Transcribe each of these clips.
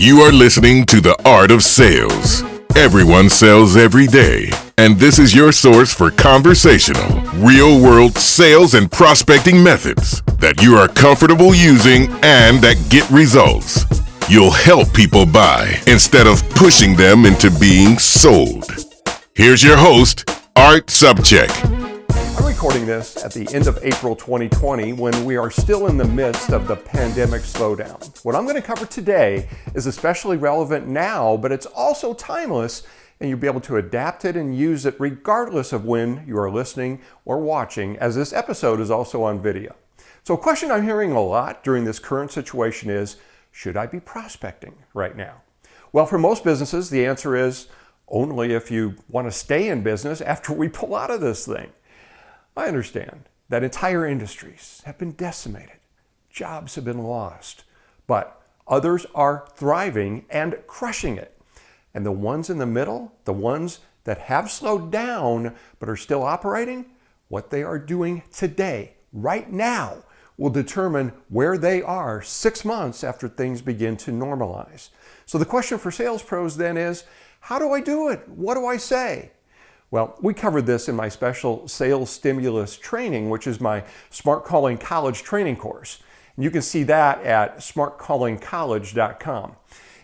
You are listening to The Art of Sales. Everyone sells every day, and this is your source for conversational, real-world sales and prospecting methods that you are comfortable using and that get results. You'll help people buy instead of pushing them into being sold. Here's your host, Art Sobczak. I'm recording this at the end of April 2020 when we are still in the midst of the pandemic slowdown. What I'm going to cover today is especially relevant now, but it's also timeless, and you'll be able to adapt it and use it regardless of when you are listening or watching, as this episode is also on video. So a question I'm hearing a lot during this current situation is, should I be prospecting right now? Well, for most businesses, the answer is only if you want to stay in business after we pull out of this thing. I understand that entire industries have been decimated, jobs have been lost, but others are thriving and crushing it. And the ones in the middle, the ones that have slowed down but are still operating, what they are doing today, right now, will determine where they are 6 months after things begin to normalize. So the question for sales pros then is, how do I do it? What do I say? Well, we covered this in my special sales stimulus training, which is my Smart Calling College training course. And you can see that at smartcallingcollege.com.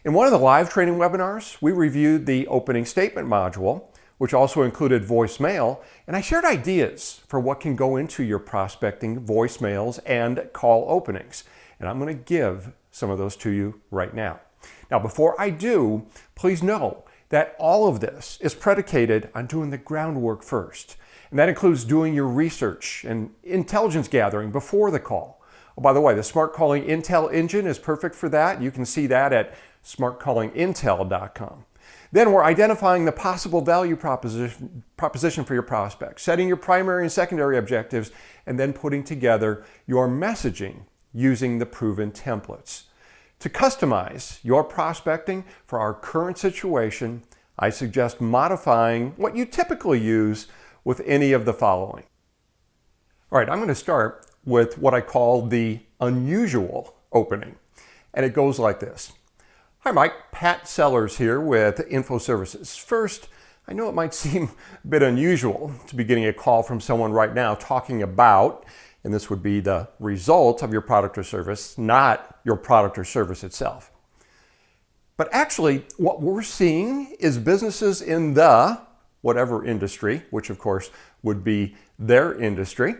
In one of the live training webinars, we reviewed the opening statement module, which also included voicemail, and I shared ideas for what can go into your prospecting voicemails and call openings. And I'm going to give some of those to you right now. Now, before I do, please know that all of this is predicated on doing the groundwork first. And that includes doing your research and intelligence gathering before the call. Oh, by the way, the Smart Calling Intel engine is perfect for that. You can see that at smartcallingintel.com. Then we're identifying the possible value proposition for your prospects, setting your primary and secondary objectives, and then putting together your messaging using the proven templates. To customize your prospecting for our current situation, I suggest modifying what you typically use with any of the following. All right, I'm going to start with what I call the unusual opening. And it goes like this. Hi Mike, Pat Sellers here with Info Services. First, I know it might seem a bit unusual to be getting a call from someone right now talking about, and this would be the result of your product or service, not your product or service itself. But actually, what we're seeing is businesses in the whatever industry, which of course would be their industry,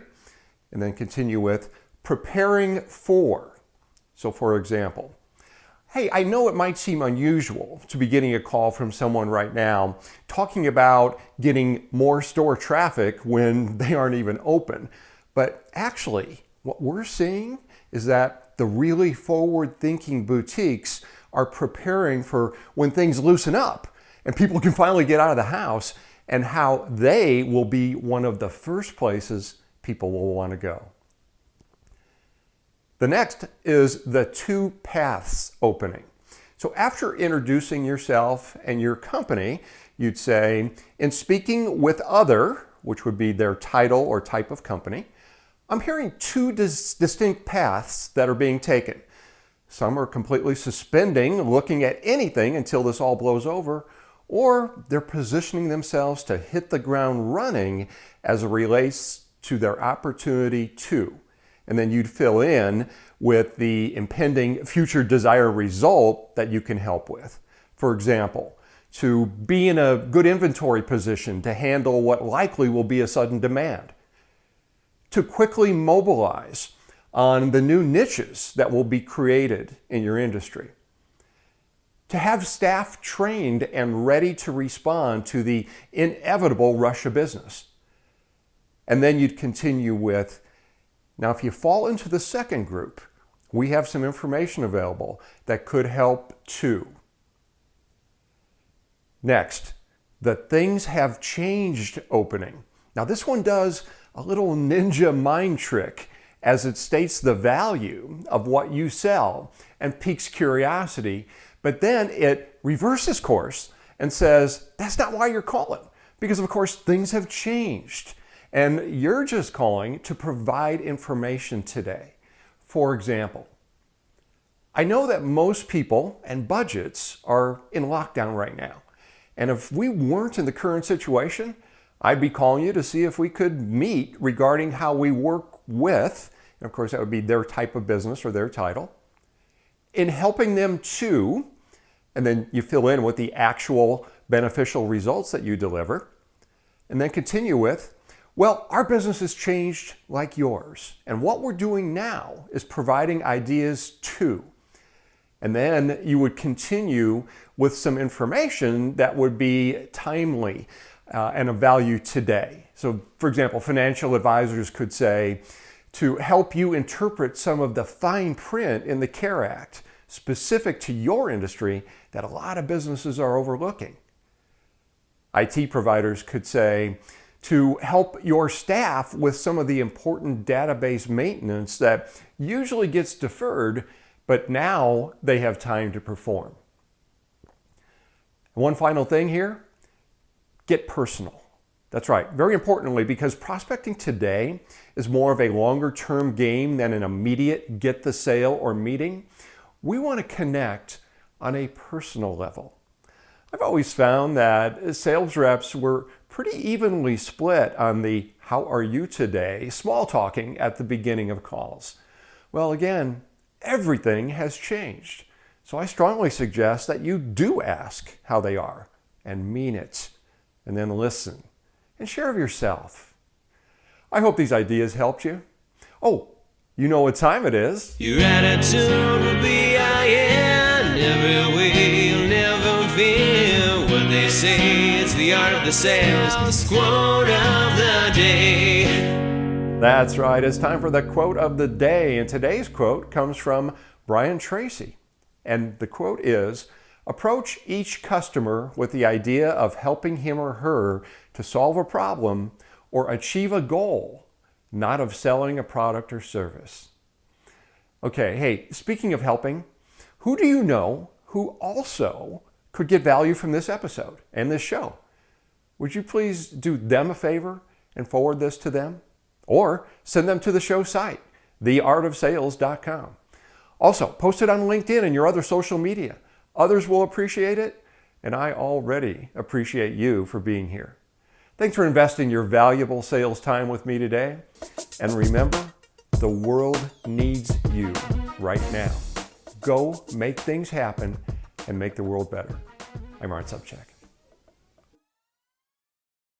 and then continue with preparing for. So for example, hey, I know it might seem unusual to be getting a call from someone right now talking about getting more store traffic when they aren't even open. But actually, what we're seeing is that the really forward-thinking boutiques are preparing for when things loosen up and people can finally get out of the house, and how they will be one of the first places people will want to go. The next is the two paths opening. So after introducing yourself and your company, you'd say, in speaking with other, which would be their title or type of company, I'm hearing two distinct paths that are being taken. Some are completely suspending, looking at anything until this all blows over, or they're positioning themselves to hit the ground running as it relates to their opportunity to. And then you'd fill in with the impending future desired result that you can help with. For example, to be in a good inventory position to handle what likely will be a sudden demand. To quickly mobilize on the new niches that will be created in your industry. To have staff trained and ready to respond to the inevitable rush of business. And then you'd continue with, now if you fall into the second group, we have some information available that could help too. Next, the things have changed opening. Now this one does a little ninja mind trick as it states the value of what you sell and piques curiosity, but then it reverses course and says, that's not why you're calling, because of course things have changed and you're just calling to provide information today. For example, I know that most people and budgets are in lockdown right now. And if we weren't in the current situation, I'd be calling you to see if we could meet regarding how we work with, and of course that would be their type of business or their title, in helping them to, and then you fill in with the actual beneficial results that you deliver, and then continue with, well, our business has changed like yours, and what we're doing now is providing ideas too. And then you would continue with some information that would be timely and of value today. So, for example, financial advisors could say, to help you interpret some of the fine print in the CARE Act specific to your industry that a lot of businesses are overlooking. IT providers could say, to help your staff with some of the important database maintenance that usually gets deferred, but now they have time to perform. One final thing here, get personal. That's right, very importantly, because prospecting today is more of a longer term game than an immediate get the sale or meeting. We want to connect on a personal level. I've always found that sales reps were pretty evenly split on the how are you today small talking at the beginning of calls. Well, again, everything has changed. So I strongly suggest that you do ask how they are and mean it, and then listen and share of yourself. I hope these ideas helped you. Oh, you know what time it is. Your attitude will be every way you'll never feel what they say. It's the art of the sales quote of the day. That's right, it's time for the quote of the day. And today's quote comes from Brian Tracy. And the quote is, approach each customer with the idea of helping him or her to solve a problem or achieve a goal, not of selling a product or service. Okay, hey, speaking of helping, who do you know who also could get value from this episode and this show? Would you please do them a favor and forward this to them? Or send them to the show site, theartofsales.com. Also, post it on LinkedIn and your other social media. Others will appreciate it, and I already appreciate you for being here. Thanks for investing your valuable sales time with me today. And remember, the world needs you right now. Go make things happen and make the world better. I'm Art Sobczak.